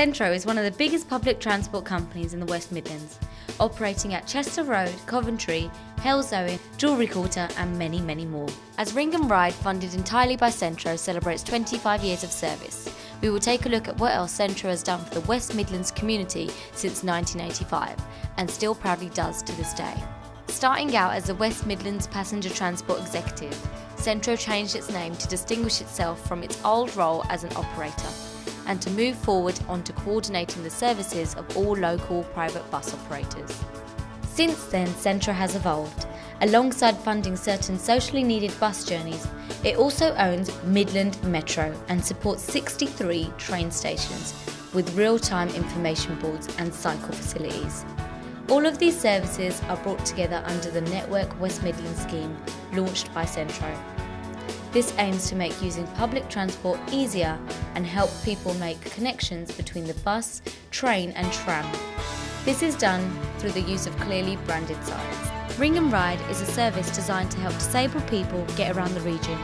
Centro is one of the biggest public transport companies in the West Midlands, operating at Chester Road, Coventry, Halesowen, Jewellery Quarter and many, many more. As Ring and Ride, funded entirely by Centro, celebrates 25 years of service, we will take a look at what else Centro has done for the West Midlands community since 1985 and still proudly does to this day. Starting out as the West Midlands Passenger Transport Executive, Centro changed its name to distinguish itself from its old role as an operator and to move forward onto coordinating the services of all local private bus operators. Since then, Centro has evolved. Alongside funding certain socially needed bus journeys, it also owns Midland Metro and supports 63 train stations with real-time information boards and cycle facilities. All of these services are brought together under the Network West Midlands scheme launched by Centro. This aims to make using public transport easier and help people make connections between the bus, train and tram. This is done through the use of clearly branded signs. Ring and Ride is a service designed to help disabled people get around the region.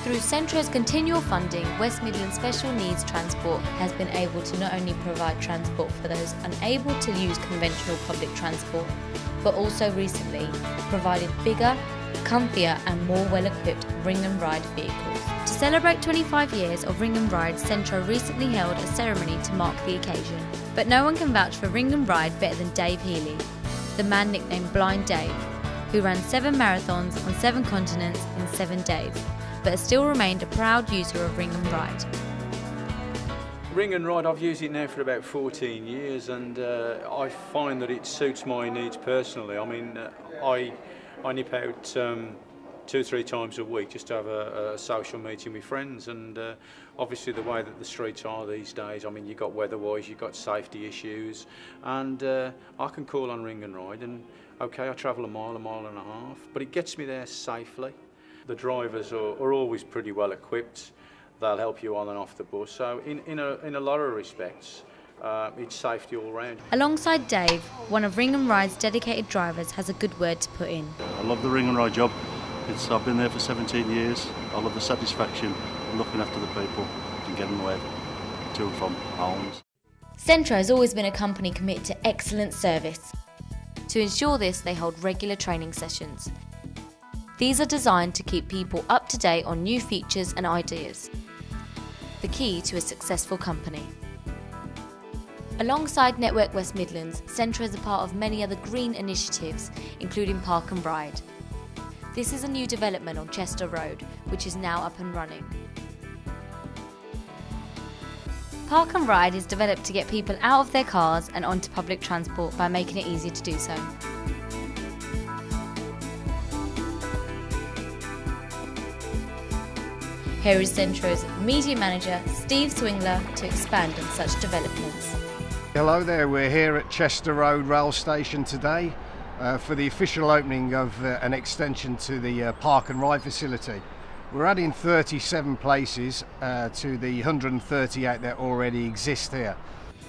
Through Centro's continual funding, West Midlands Special Needs Transport has been able to not only provide transport for those unable to use conventional public transport, but also recently provided bigger, comfier and more well-equipped Ring and Ride vehicles. To celebrate 25 years of Ring and Ride, Centro recently held a ceremony to mark the occasion. But no one can vouch for Ring and Ride better than Dave Healy, the man nicknamed Blind Dave, who ran 7 marathons on 7 continents in 7 days, but has still remained a proud user of Ring and Ride. Ring and Ride, I've used it now for about 14 years and I find that it suits my needs personally. I mean, I nip out 2 or 3 times a week just to have a social meeting with friends, and obviously the way that the streets are these days, I mean, you've got weather-wise, you've got safety issues, and I can call on Ring and Ride and okay, I travel a mile and a half, but it gets me there safely. The drivers are always pretty well equipped. They'll help you on and off the bus, so in a lot of respects, it's safety all round. Alongside Dave, one of Ring and Ride's dedicated drivers has a good word to put in. I love the Ring and Ride job. I've been there for 17 years. I love the satisfaction of looking after the people and getting them to and from homes. Centro has always been a company committed to excellent service. To ensure this, they hold regular training sessions. These are designed to keep people up to date on new features and ideas, the key to a successful company. Alongside Network West Midlands, Centro is a part of many other green initiatives, including Park and Ride. This is a new development on Chester Road, which is now up and running. Park and Ride is developed to get people out of their cars and onto public transport by making it easier to do so. Here is Centro's Media Manager, Steve Swingler, to expand on such developments. Hello there, we're here at Chester Road Rail Station today for the official opening of an extension to the Park and Ride facility. We're adding 37 places to the 138 that already exist here.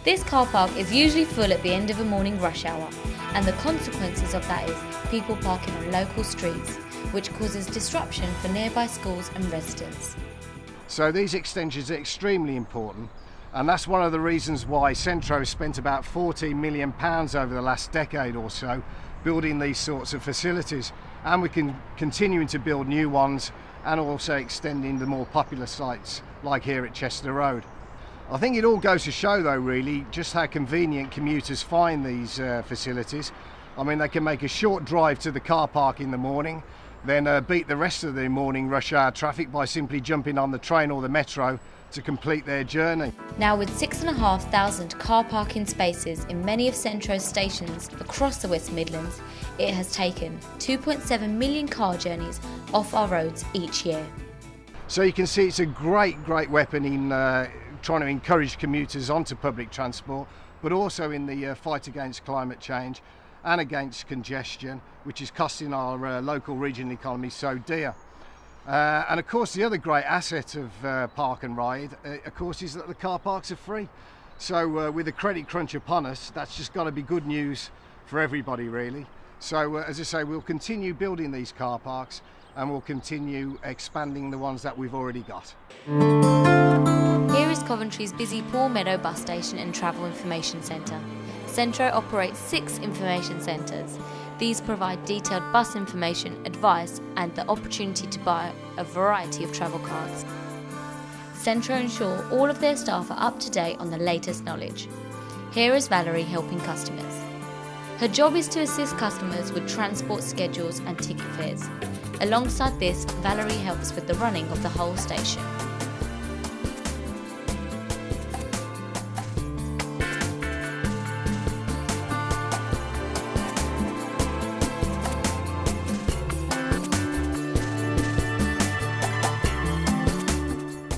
This car park is usually full at the end of a morning rush hour, and the consequences of that is people parking on local streets, which causes disruption for nearby schools and residents. So these extensions are extremely important, and that's one of the reasons why Centro has spent about £14 million over the last decade or so building these sorts of facilities, and we can continuing to build new ones and also extending the more popular sites like here at Chester Road. I think it all goes to show though really just how convenient commuters find these facilities. I mean, they can make a short drive to the car park in the morning, then beat the rest of the morning rush hour traffic by simply jumping on the train or the metro to complete their journey. Now with 6,500 car parking spaces in many of Centro's stations across the West Midlands, it has taken 2.7 million car journeys off our roads each year. So you can see it's a great weapon in trying to encourage commuters onto public transport, but also in the fight against climate change and against congestion, which is costing our local regional economy so dear. And of course the other great asset of Park and Ride, of course, is that the car parks are free. So with the credit crunch upon us, that's just got to be good news for everybody really. So as I say, we'll continue building these car parks and we'll continue expanding the ones that we've already got. Here is Coventry's busy Paul Meadow bus station and travel information centre. Centro operates 6 information centres. These provide detailed bus information, advice and the opportunity to buy a variety of travel cards. Centro ensure all of their staff are up to date on the latest knowledge. Here is Valerie helping customers. Her job is to assist customers with transport schedules and ticket fares. Alongside this, Valerie helps with the running of the whole station.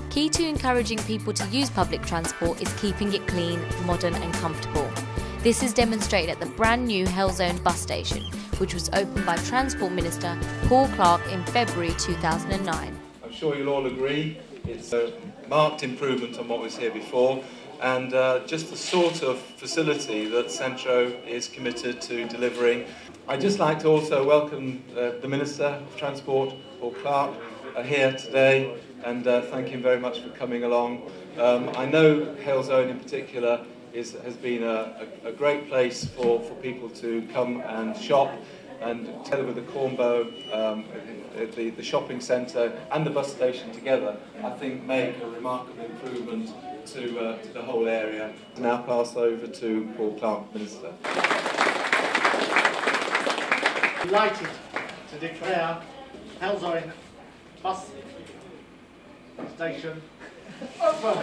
Key to encouraging people to use public transport is keeping it clean, modern and comfortable. This is demonstrated at the brand new Hellzone bus station, which was opened by Transport Minister Paul Clark in February 2009. I'm sure you'll all agree it's a marked improvement on what was here before, and just the sort of facility that Centro is committed to delivering. I'd just like to also welcome the Minister of Transport, Paul Clark, here today, and thank him very much for coming along. I know Hellzone in particular has been a great place for people to come and shop, and together with the Cornbow, the shopping centre and the bus station together, I think make a remarkable improvement to the whole area. I'll now pass over to Paul Clark, Minister. Delighted to declare Hellzone bus station open.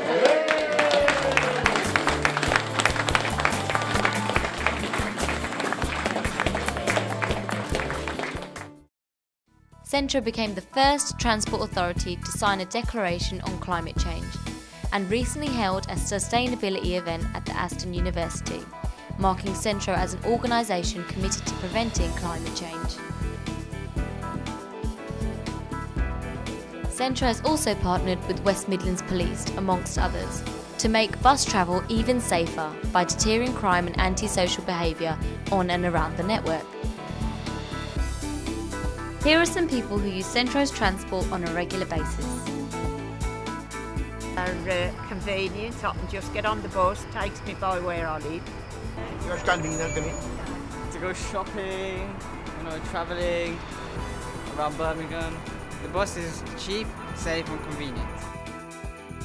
Centro became the first transport authority to sign a declaration on climate change and recently held a sustainability event at the Aston University, marking Centro as an organisation committed to preventing climate change. Centro has also partnered with West-Midlands Police, amongst others, to make bus travel even safer by deterring crime and antisocial behaviour on and around the network. Here are some people who use Centro's transport on a regular basis. They're convenient. I can just get on the bus, takes me by where I live. You're convenient to me. To go shopping, travelling around Birmingham. The bus is cheap, safe and convenient.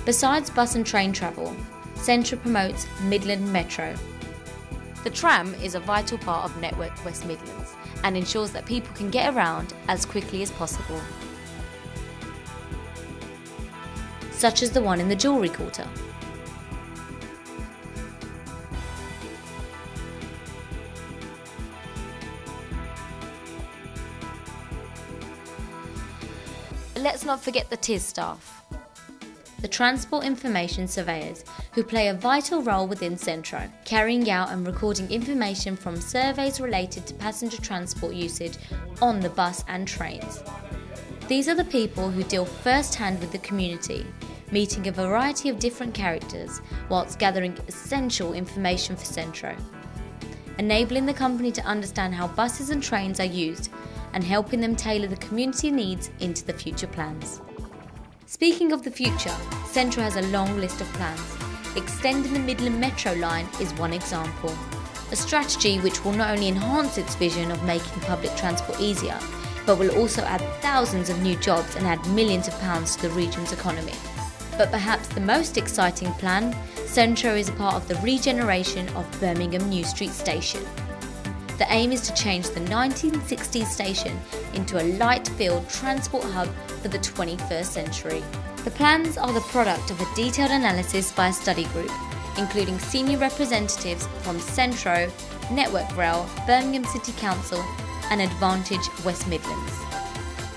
Besides bus and train travel, Centro promotes Midland Metro. The tram is a vital part of Network West Midlands and ensures that people can get around as quickly as possible. Such as the one in the Jewellery Quarter. Let's not forget the TIS staff, the Transport Information Surveyors, who play a vital role within Centro, carrying out and recording information from surveys related to passenger transport usage on the bus and trains. These are the people who deal first-hand with the community, meeting a variety of different characters whilst gathering essential information for Centro, enabling the company to understand how buses and trains are used and helping them tailor the community needs into the future plans. Speaking of the future, Centro has a long list of plans. Extending the Midland Metro line is one example. A strategy which will not only enhance its vision of making public transport easier, but will also add thousands of new jobs and add millions of pounds to the region's economy. But perhaps the most exciting plan, Centro is a part of the regeneration of Birmingham New Street Station. The aim is to change the 1960s station into a light-filled transport hub for the 21st century. The plans are the product of a detailed analysis by a study group, including senior representatives from Centro, Network Rail, Birmingham City Council and Advantage West Midlands.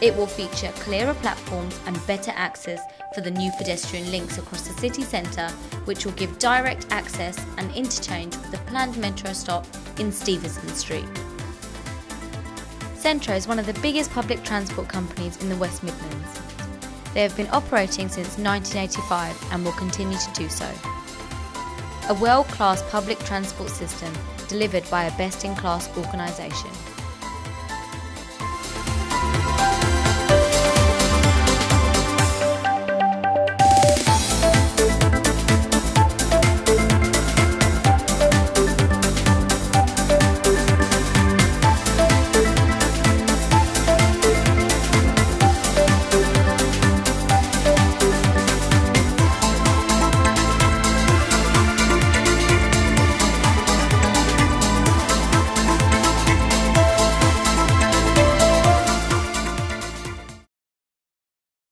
It will feature clearer platforms and better access for the new pedestrian links across the city centre, which will give direct access and interchange with the planned metro stop in Stephenson Street. Centro is one of the biggest public transport companies in the West Midlands. They have been operating since 1985 and will continue to do so. A world-class public transport system delivered by a best-in-class organisation.